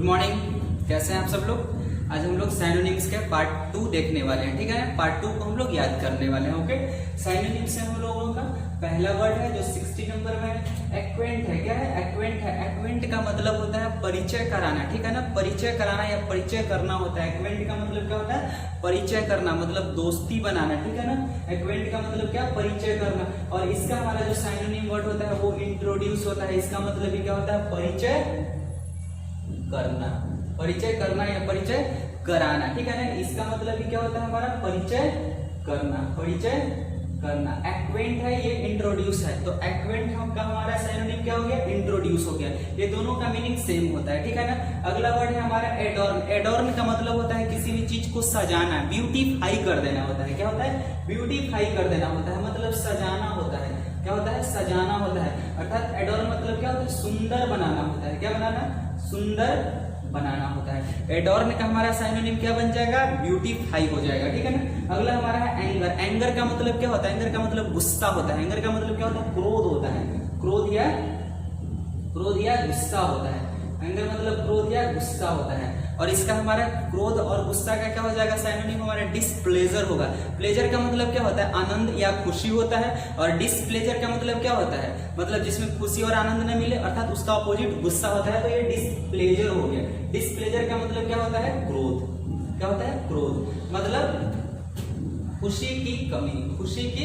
Good morning, कैसे हैं आप सब लोग। आज हम लोग साइनोनिम्स के पार्ट 2 देखने वाले हैं। ठीक है, पार्ट 2 को हम लोग याद करने वाले हैं। ओके, साइनोनिम्स है हम लोगों का पहला वर्ड है जो 60 नंबर में है, एक्वेंट है। क्या है? एक्वेंट है। एक्वेंट का मतलब होता है परिचय कराना। ठीक है ना, परिचय कराना या परिचय करना होता है। एक्वेंट का मतलब क्या होता है? परिचय करना, मतलब दोस्ती बनाना। ठीक है ना, एक्वेंट का मतलब क्या? परिचय करना। और इसका हमारा जो साइनोनिम वर्ड होता है वो इंट्रोड्यूस होता है। इसका मतलब क्या होता है? परिचय करना, परिचय करना या परिचय कराना। ठीक है ना, इसका मतलब भी क्या होता है हमारा? परिचय करना, परिचय करना। एक्वेंट है, ये इंट्रोड्यूस है। तो एक्वेंट का हमारा सिनोनिम क्या हो गया? इंट्रोड्यूस हो गया। ये दोनों का मीनिंग सेम होता है। ठीक है ना, अगला वर्ड है हमारा एडॉर्न। एडॉर्न का मतलब होता है किसी भी चीज को सजाना, ब्यूटीफाई कर देना होता है। क्या होता है? ब्यूटीफाई कर देना होता है, मतलब सजाना होता है। क्या होता है? सजाना होता है। अर्थात एडॉर्न मतलब क्या होता है? सुंदर बनाना होता है। क्या बनाना? सुंदर बनाना होता है। एडॉर्न का हमारा साइनोनिम क्या बन जाएगा? ब्यूटीफाई हो जाएगा। ठीक है ना, अगला हमारा है एंगर। एंगर का मतलब क्या होता है? एंगर का मतलब गुस्सा होता है। एंगर का मतलब क्या होता है? क्रोध होता है। क्रोध या गुस्सा होता है। एंगर मतलब क्रोध या गुस्सा होता है। और इसका हमारा क्रोध और गुस्सा का क्या हो जाएगा? साइनोनिम हमारा डिसप्लेजर होगा। प्लेजर का मतलब क्या होता है? आनंद या खुशी होता है। और डिसप्लेजर का मतलब क्या होता है? मतलब जिसमें खुशी और आनंद न मिले, अर्थात उसका ऑपोजिट गुस्सा होता है, तो ये डिसप्लेजर हो गया। डिसप्लेजर का मतलब क्या होता है? क्रोध। क्या होता है? क्रोध मतलब खुशी की कमी, खुशी की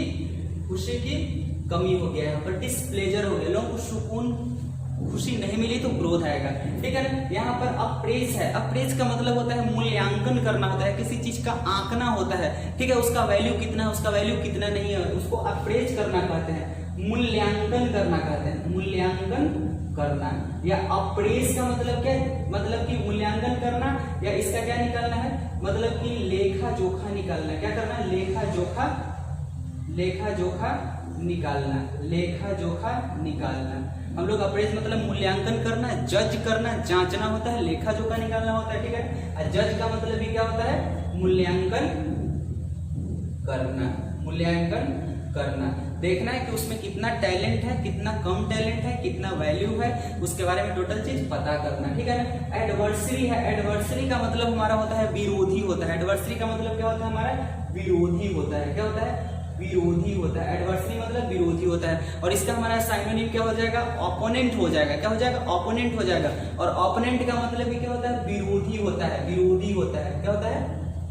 कमी हो गया। यहाँ पर डिसप्लेजर हो गया, लोगों को सुकून, खुशी नहीं मिली तो क्रोध आएगा। ठीक है ना, यहाँ पर अप्रेज है। अप्रेज का मतलब होता है मूल्यांकन करना होता है, किसी चीज का आंकना होता है। ठीक है, उसका वैल्यू कितना है, उसका वैल्यू कितना नहीं है, उसको अप्रेज करना कहते हैं, मूल्यांकन करना कहते हैं, मूल्यांकन करना। या अप्रेज का मतलब क्या है? मतलब कि मूल्यांकन करना, या इसका क्या निकालना है? मतलब कि लेखा जोखा निकालना। क्या करना? लेखा जोखा निकालना, लेखा जोखा निकालना। हम लोग अप्रेज मतलब मूल्यांकन करना, जज करना, जांचना होता है, लेखा जोखा निकालना होता है। ठीक है, और जज का मतलब भी क्या होता है? मूल्यांकन करना, मूल्यांकन करना। देखना है कि उसमें कितना टैलेंट है, कितना कम टैलेंट है, कितना वैल्यू है, उसके बारे में टोटल चीज पता करना। ठीक है ना, एडवर्सरी है। एडवर्सरी का मतलब हमारा होता है विरोधी होता है। एडवर्सरी का मतलब क्या होता है हमारा? विरोधी होता है। क्या होता है? विरोधी होता है। एडवर्सरी मतलब विरोधी होता है। और इसका हमारा साइनोनिम क्या हो जाएगा? ओपोनेंट हो जाएगा। क्या हो जाएगा? ओपोनेंट हो जाएगा। और ओपोनेंट का मतलब भी क्या होता है? विरोधी होता है, विरोधी होता है। क्या होता है?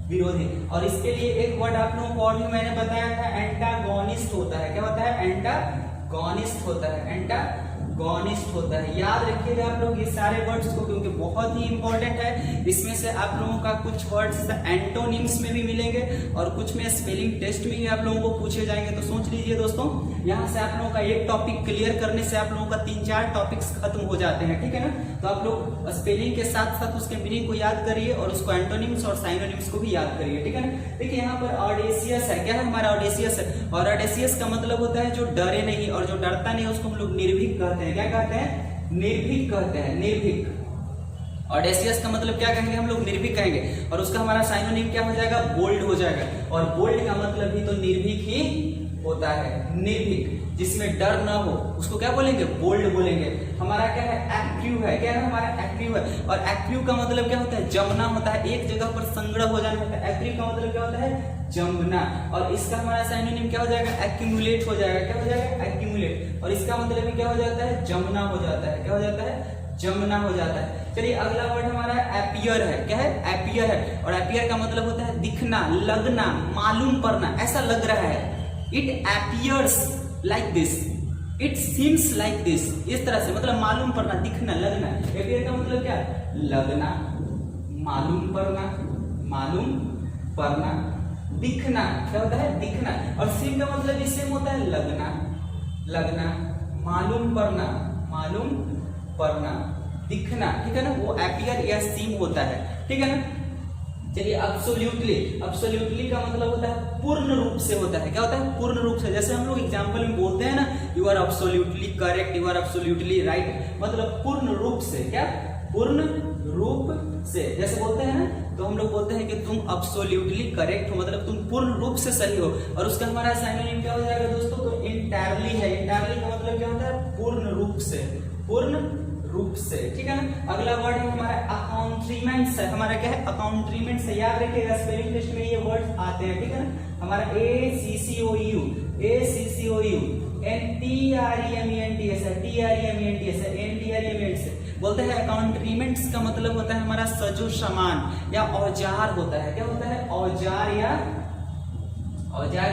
विरोधी। और इसके लिए एक वर्ड आप लोगों को और भी मैंने बताया था, एंटागोनिस्ट होता है। क्या होता है? एंटागोनिस्ट होता है, एंटागोनिस्ट होता है। याद रखिएगा आप लोग ये सारे वर्ड्स को, क्योंकि बहुत ही इंपॉर्टेंट है। इसमें से आप लोगों का कुछ वर्ड्स एंटोनिम्स में भी मिलेंगे और कुछ में स्पेलिंग टेस्ट में भी आप लोगों को पूछे जाएंगे। तो सोच लीजिए दोस्तों, यहाँ से आप लोगों का एक टॉपिक क्लियर करने से आप लोगों का 3-4 टॉपिक्स खत्म हो जाते हैं। ठीक है ना, तो आप लोग स्पेलिंग के साथ साथ उसके मीनिंग को याद करिए और उसको एंटोनिम्स और साइनोनिम्स को भी याद करिए। ठीक है ना, देखिए यहाँ पर ऑडेसियस है। क्या है हमारा? ऑडेसियस है। और ऑडेसियस का मतलब होता है जो डरे नहीं, और जो डरता नहीं उसको हम लोग निर्भीक कहते हैं। क्या कहते हैं? निर्भीक कहते हैं, निर्भीक। ऑडेसियस का मतलब क्या कहेंगे हम लोग? निर्भीक कहेंगे। और उसका हमारा साइनोनिम क्या हो जाएगा? बोल्ड हो जाएगा। और बोल्ड का मतलब भी तो निर्भीक ही होता है, निर्भीक, जिसमें डर ना हो उसको क्या बोलेंगे? बोल्ड बोलेंगे। हमारा क्या है? एक्टिव है। क्या है हमारा? एक्टिव है। और एक्टिव का मतलब क्या होता है? जमना होता है, एक जगह पर संग्रह हो जाना होता है। एक्टिव का मतलब क्या होता है? जमना। और इसका हमारा साइनोनिम क्या हो जाएगा? एक्यूमुलेट हो जाएगा। क्या हो जाएगा? एक्यूमुलेट। और इसका मतलब भी क्या हो जाता है? जमना हो जाता है। क्या हो जाता है? जमना हो जाता है। चलिए अगला वर्ड हमारा एपियर है। क्या है? एपियर है। और एपियर का मतलब होता है दिखना, लगना, मालूम पड़ना, ऐसा लग रहा है। It appears like this, it seems like this, इस तरह से, मतलब मालूम पड़ना, दिखना, लगना। एपियर का मतलब क्या? लगना, मालूम पड़ना, दिखना। क्या होता है? दिखना। और सीम का मतलब भी सेम होता है, लगना, मालूम पड़ना, दिखना। ठीक है ना, वो एपियर या सीम होता है। ठीक है ना, चलिए अब्सोल्युटली का मतलब होता है पूर्ण रूप से होता है। क्या होता है? पूर्ण रूप से। जैसे हम लोग एग्जांपल में बोलते हैं ना, you are absolutely correct, you are absolutely right, मतलब पूर्ण रूप से। क्या? पूर्ण रूप से जैसे बोलते हैं ना, तो हम लोग बोलते हैं कि तुम अब्सोल्युटली करेक्ट हो, मतलब तुम पूर्ण रूप से सही हो। और उसका हमारा साइनोनिम क्या हो जाएगा दोस्तों? तो इंटायरली है। इंटायरली का मतलब क्या होता है? पूर्ण रूप से, पूर्ण रूप से, ठीक है ना। अगला वर्ड है हमारा अकाउंट्रीमेंट्स है, हमारा क्या है अकाउंट्रीमेंट्स है, याद रखिएगा स्पेलिंग टेस्ट में ये वर्ड्स आते हैं, ठीक है ना। हमारा ACCOU NTREMENTS है, TREMENTS है, NTREMENTS बोलते हैं। अकाउंट्रीमेंट्स का मतलब होता है हमारा सजो सामान या औजार होता है, क्या होता है औजार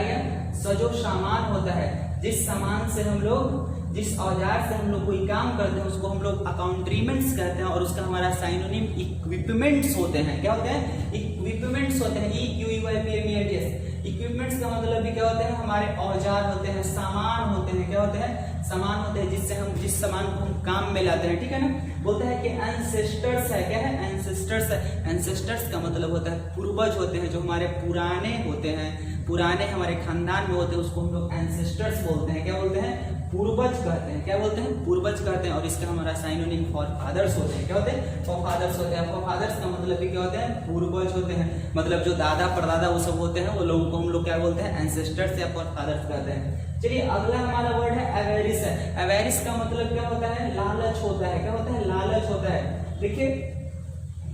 या सजो सामान होता है। जिस सामान से हम लोग, जिस औजार से हम लोग कोई काम करते हैं उसको हम लोग अकाउंट्रीमेंट्स कहते हैं, और उसका हमारा साइनोनिम इक्विपमेंट्स होते हैं। क्या होते हैं इक्विपमेंट्स होते हैं, EQUIPMENTS। इक्विपमेंट्स का मतलब भी क्या होते हैं हमारे औजार होते हैं, सामान होते हैं, क्या होते हैं सामान होते हैं जिससे हम जिस सामान को हम काम में लाते हैं, ठीक है ना। बोलते हैं कि एंसेस्टर्स है, क्या है एंसेस्टर्स है। एंसेस्टर्स का मतलब होता है पूर्वज होते हैं, जो हमारे पुराने होते हैं, पुराने हमारे खानदान में होते हैं, उसको हम लोग एंसेस्टर्स बोलते हैं। क्या बोलते हैं पूर्वज कहते हैं, क्या बोलते हैं पूर्वज कहते हैं। और इसका हमारा साइनोनिम फॉर फादर्स होते हैं, क्या होते हैं फॉर फादर्स होते हैं। फॉर फादर्स का मतलब भी क्या होते हैं पूर्वज होते हैं, मतलब जो दादा परदादा वो सब होते हैं, वो लोगों को हम लोग क्या बोलते हैं एंसेस्टर्स या फॉर फादर्स कहते हैं। चलिए अगला हमारा वर्ड है एवेरिस है। एवेरिस का मतलब क्या होता है लालच होता है, क्या होता है लालच होता है। देखिए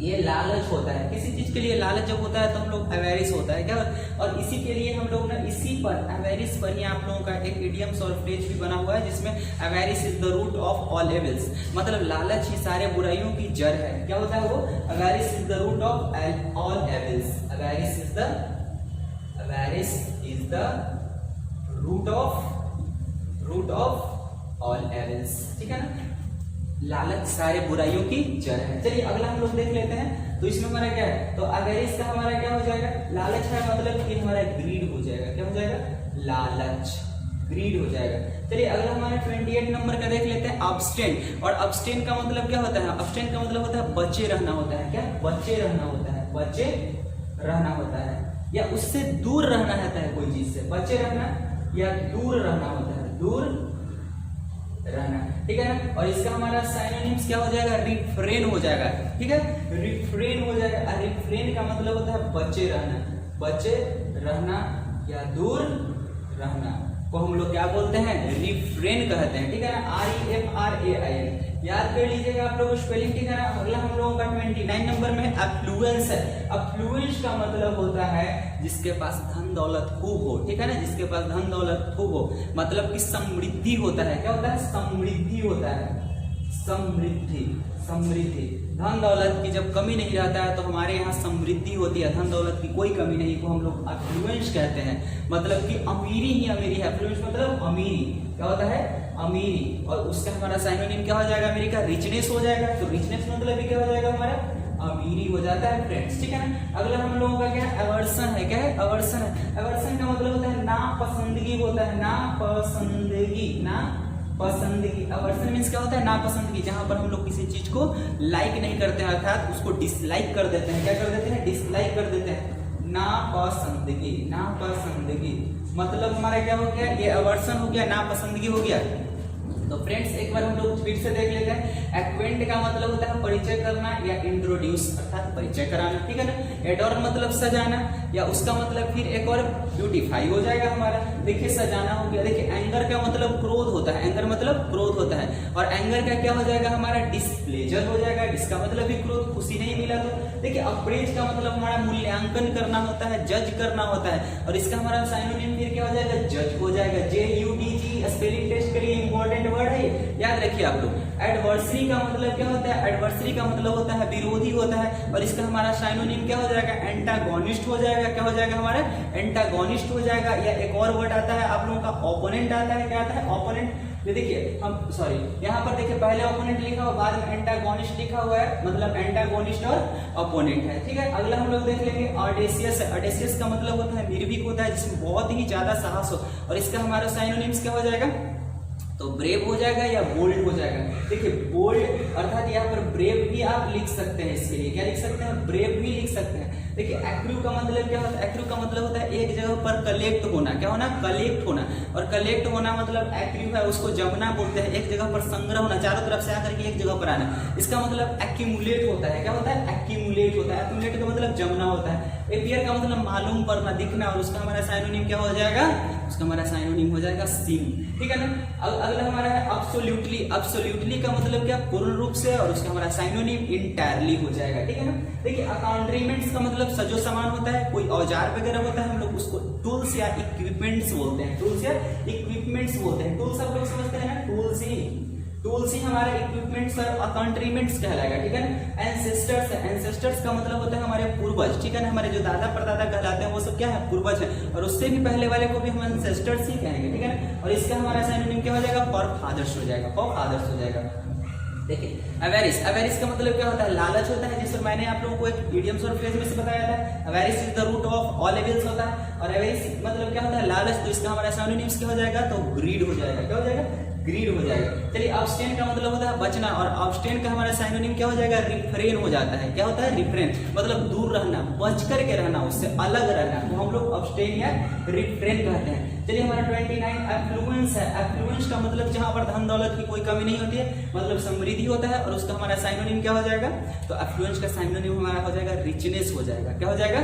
ये लालच होता है, किसी चीज के लिए लालच जब होता है तो हम लोग एवेरिस होता है, क्या। और इसी के लिए हम लोग ना इसी पर एवेरिस पर ही आप लोगों का एक इडियम्स और फ्रेज भी बना हुआ है, जिसमें avarice is the root of all evils, मतलब लालच ही सारे बुराइयों की जड़ है। क्या होता है वो avarice is the root of all evils. Avarice is the root of all evils, ठीक है ना। लालच सारे बुराइयों की जड़ है। चलिए अगला हम लोग देख लेते हैं, तो इसमें हमारा क्या है, तो एवेरिस का हमारा क्या हो जाएगा लालच है, मतलब कि हमारा ग्रीड हो जाएगा। क्या हो जाएगा लालच, ग्रीड हो जाएगा। चलिए अगला हमारा 28 नंबर का देख लेते हैं अब्सटेन। और अब्सटेन का मतलब क्या होता है, अब्सटेन का मतलब होता है बचे रहना होता है, क्या बचे रहना होता है, बचे रहना होता है या उससे दूर रहना रहता है कोई चीज से, बचे रहना या दूर रहना होता है, दूर रहना, ठीक है ना। और इसका हमारा साइनोनिम्स क्या हो जाएगा रिफ्रेन हो जाएगा, ठीक है रिफ्रेन हो जाएगा। रिफ्रेन का मतलब होता है बचे रहना, बचे रहना या दूर रहना को हम लोग क्या बोलते हैं रिफ्रेन कहते हैं, ठीक है ना। REFRAIN याद कर लीजिएगा आप लोग स्पेलिंग, ठीक है ना। अगला हम लोगों का 29 नंबर में अफ्लुएंस है। अफ्लुएंस का मतलब होता है जिसके पास धन दौलत खूब हो, ठीक है ना, जिसके पास धन दौलत खूब हो, मतलब कि समृद्धि होता है। क्या होता है समृद्धि होता है, समृद्धि धन दौलत की जब कमी नहीं रहता है तो हमारे यहाँ समृद्धि होती है, धन दौलत की कोई कमी नहीं को हम लोग अफ्लुएंस कहते हैं, मतलब कि अमीरी ही अमीरी है। अफ्लुएंस मतलब अमीरी, क्या होता है अमीरी। और उसका हमारा साइनोनिम क्या हो जाएगा अमीरी का रिचनेस हो जाएगा। तो रिचनेस मतलब भी क्या हो जाएगा हमारा अमीरी हो जाता है फ्रेंड्स, ठीक है ना। अगला हम लोगों का क्या है एवर्सन है, क्या है एवर्सन है। एवर्सन का मतलब होता है नापसंदगी होता है, नापसंदगी, नापसंदगी। एवर्सन मींस क्या होता है नापसंदगी, जहां पर हम लोग किसी चीज को लाइक नहीं करते हैं, अर्थात उसको डिसलाइक कर देते हैं। क्या कर देते हैं डिसलाइक कर देते हैं, नापसंदगी, नापसंदगी मतलब हमारा क्या हो गया ये एवर्सन हो गया, नापसंदगी हो गया। तो फ्रेंड्स एक बार हम लोग फिर से देख लेते हैं। एक्वेंट का मतलब होता है परिचय करना या इंट्रोड्यूस अर्थात परिचय कराना, ठीक है ना। एडोर्न मतलब सजाना, या उसका मतलब फिर एक और ब्यूटीफाई हो जाएगा हमारा। देखिए सजाना हो गया। देखिए एंगर का मतलब क्रोध होता है, एंगर मतलब क्रोध होता है, और एंगर का क्या हो जाएगा हमारा डिस्प्लेजर हो जाएगा, जिसका मतलब भी क्रोध, खुशी नहीं मिला तो। देखिए अप्रेज का मतलब हमारा मूल्यांकन करना होता है, जज करना होता है, और इसका हमारा साइनोनिम फिर क्या हो जाएगा जज हो जाएगा। JUDG स्पेलिंग टेस्ट के लिए इंपॉर्टेंट वर्ड है, याद रखिए आप लोग। एडवर्सरी का मतलब क्या होता है, एडवर्सरी का मतलब होता है विरोधी होता है, और इसका हमारा साइनोनिम क्या हो जाएगा एंटागोनिस्ट हो जाएगा। क्या हो जाएगा हमारा एंटागोनिस्ट हो जाएगा। या एक और वर्ड आता है आप लोगों का ओपोनेंट आता है, क्या आता है ओपोनेंट। ये देखिए हम सॉरी यहाँ पर देखिए पहले ओपोनेंट लिखा हुआ बाद में एंटागोनिस्ट लिखा हुआ है, मतलब एंटागोनिस्ट और ओपोनेंट है, ठीक है। अगला हम लोग देख लेंगे ऑडेसियस है। ऑडेसियस का मतलब होता है निर्भीक होता है, जिसमें बहुत ही ज्यादा साहस हो, और इसका हमारा साइनोनिम्स क्या हो जाएगा तो ब्रेव हो जाएगा या बोल्ड हो जाएगा। देखिए बोल्ड अर्थात यहाँ पर ब्रेव भी आप लिख सकते हैं, इसके लिए क्या लिख सकते हैं ब्रेव भी लिख सकते हैं। देखिए एक्रू का मतलब क्या होता है, एक्रू का मतलब होता है एक जगह पर कलेक्ट होना, क्या होना, कलेक्ट होना, और कलेक्ट होना मतलब एक्रू है उसको जमना बोलते हैं, एक जगह पर संग्रह होना, चारों तरफ से आकर के एक जगह पर आना, इसका मतलब एक्यूमुलेट होता है, क्या होता है, एक्यूमुलेट होता है, एक्यूमुलेट का मतलब जमना होता है, अपीयर का मतलब मालूम पड़ना, दिखना, और उसका हमारा साइनोनिम क्या हो जाएगा, उसका हमारा साइनोनिम हो जाएगा सीन, ठीक है ना। अगला हमारा है अब्सोल्युटली, अब्सोल्युटली का मतलब क्या, पूर्ण रूप से, और उसका हमारा साइनोनिम इंटायरली हो जाएगा, ठीक है ना। देखिए अकाउंट्रीमेंट्स का मतलब सजो सामान होता है, कोई औजार वगैरह होता है, हम लोग उसको टूल्स या इक्विपमेंट्स बोलते हैं, टूल्स या इक्विपमेंट्स बोलते हैं, टूल्स आप लोग समझते हैं ना, टूल्स ही हमारे इक्विपमेंट्स और अकाउंट्रीमेंट्स कहलाएगा, ठीक है ना। एंसेस्टर्स, एंसेस्टर्स का मतलब होता है हमारे पूर्वज, ठीक है ना, हमारे जो दादा परदादा कहलाते हैं वो सब क्या है, पूर्वज है, और उससे भी पहले वाले को भी हम एंसेस्टर्स ही कहेंगे, ठीक है ना। और इसका हमारा सिनोनिम क्या हो जाएगा, फॉरफादर्स हो जाएगा, फॉरफादर्स हो जाएगा। देखिए अवेरिस, अवेरिस का मतलब क्या होता है, लालच होता है, जिसमें मैंने आप लोगों को एक इडियम्स और फ्रेज में से बताया था, avarice is the root of all evils होता है, और अवेरिस मतलब क्या होता है, लालच, तो इसका हमारा सिनोनिम्स क्या हो जाएगा, तो ग्रीड हो जाएगा, क्या हो जाएगा, ग्रीड हो जाएगा। चलिए अब्सटेन का मतलब होता है बचना, और अब्सटेन का हमारा साइनोनिम क्या हो जाएगा, रिफ्रेन हो जाता है, क्या होता है, रिफ्रेन मतलब दूर रहना, बच करके रहना, उससे अलग रहना, तो हम लोग अब्सटेन या रिफ्रेन कहते हैं। चलिए हमारा 29 एफ्लुएंस है, एफ्लुएंस का मतलब जहां पर धन दौलत की कोई कमी नहीं होती है, मतलब समृद्धि होता है, और उसका हमारा साइनोनिम क्या हो जाएगा, तो एफ्लुएंस का साइनोनिम हमारा हो जाएगा रिचनेस हो जाएगा, क्या हो जाएगा,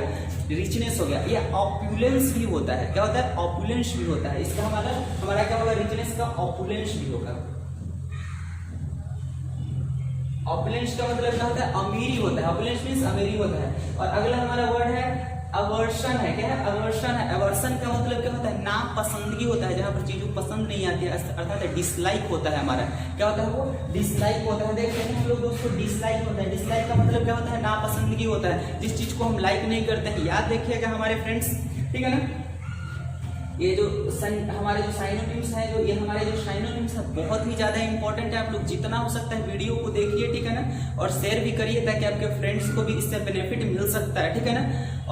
रिचनेस हो गया। या ऑपुलेंस भी होता है, क्या होता है, ऑपुलेंस भी होता है, इसका हमारा क्या होगा, रिचनेस का ऑपुलेंस भी होगा। ऑपुलेंस का मतलब क्या होता है, अमीरी होता है, ऑपुलेंस मींस अमीरी होता है। और अगला हमारा वर्ड है अवर्शन है, क्या है, अवर्शन है। अवर्शन का मतलब क्या होता है, नापसंदगी होता है, जहां पर चीजों पसंद नहीं आती है, अर्थात डिसलाइक होता है हमारा, क्या होता है वो, डिसलाइक होता है। देखते हैं हम लोग दोस्तों, डिसलाइक होता है, डिसलाइक का मतलब क्या होता है, नापसंदगी होता है, जिस चीज को हम लाइक नहीं करते हैं। याद रखिएगा हमारे फ्रेंड्स, ठीक है ना। ये जो हमारे जो साइनोनिम्स है, जो ये हमारे जो साइनोनिम्स है बहुत ही ज्यादा इंपॉर्टेंट है, आप लोग जितना हो सकता है वीडियो को देखिए, ठीक है ना, और शेयर भी करिए ताकि आपके फ्रेंड्स को भी इससे बेनिफिट मिल सकता है, ठीक है ना।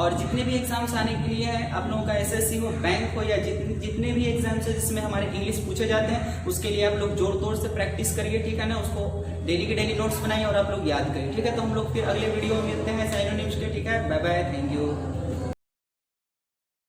और जितने भी एग्जाम्स आने के लिए है, आप लोगों का एसएससी हो, बैंक हो, या जितने भी एग्जाम्स है जिसमें हमारे इंग्लिश पूछे जाते हैं, उसके लिए आप लोग जोर तोड़ से प्रैक्टिस करिए, ठीक है ना। उसको डेली के डेली नोट्स बनाइए और आप लोग याद करिए, ठीक है। तो हम लोग फिर अगले वीडियो में मिलते हैं साइनोनिम्स के, ठीक है। Bye bye.